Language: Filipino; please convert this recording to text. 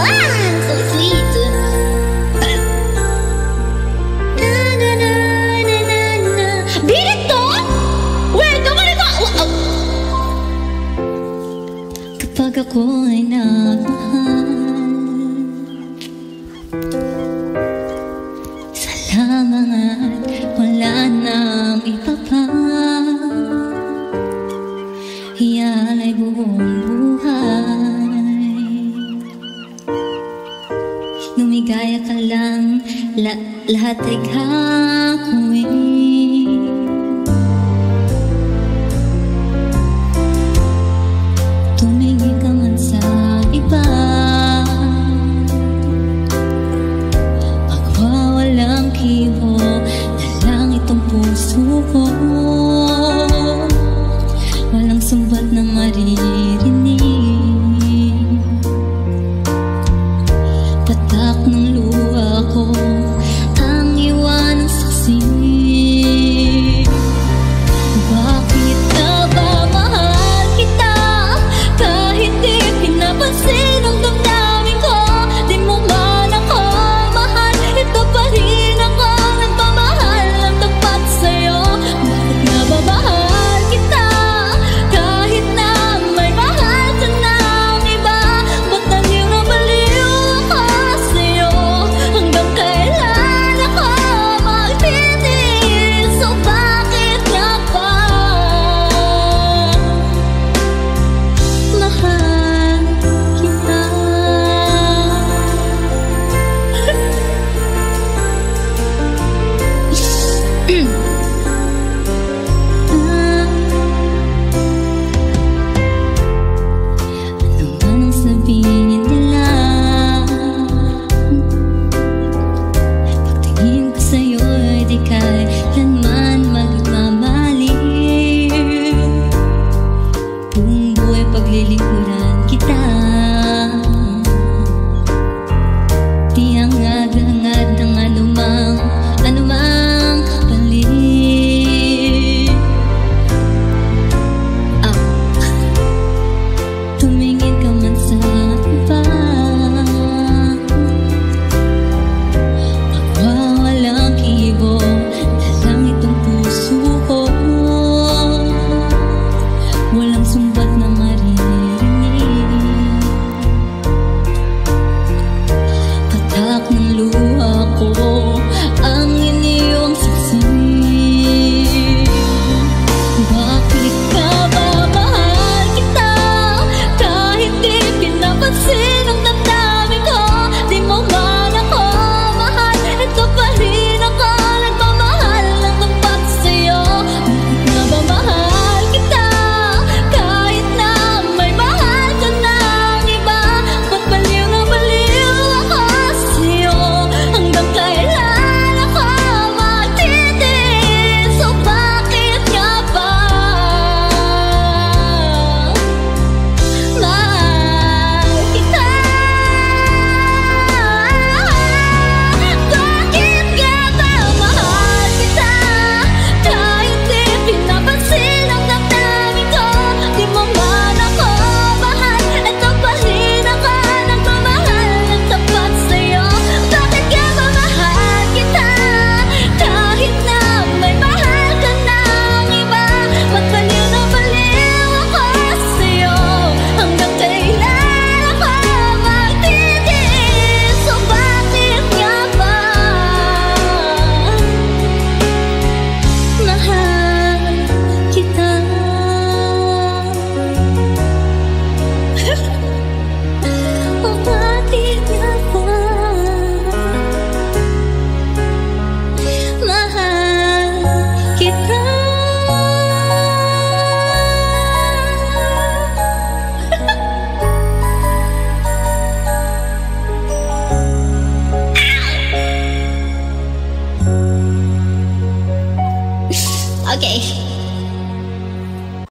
So sweet. Na na na na na na. Birit to? Wait, naman ito! Kapag ako ay nagmahal, salamat, wala nang iba pa. Iyan ay buong buhay. Lumigaya ka lang, lahat ay gagawin. Tumingin ka man sa iba, magwawalang kibo na lang itong puso ko. Walang sumbat na maririnig, patak ng luha ko ang iwan ng saksi. Bakit na ba mahal kita kahit di pinapansin ang damdamin ko? Di mo man ako mahal, ito pa rin ako nagmamahal ng tapat sa'yo. Bakit nga ba mahal kita kahit na may mahal ka ng iba? Ba't naliw na baliw ako sa'yo? Hanggang kailan ako magtitiis? So bakit nga ba mahal kita? Ano man ang sabihin nila, pagtingin ko sa'yo ay di kailanman magmamaliw. Buong buhay paglilingkuran kita, di hangad-hangad ng anumang kapalit. Tumingin ka man sa iba, magwawalang kibo na lang itong puso ko. Walang sumbat na maririnig, patak ng luha ko ang iniwang saksi. Bakit ka ba mahal kita kahit di pinapansin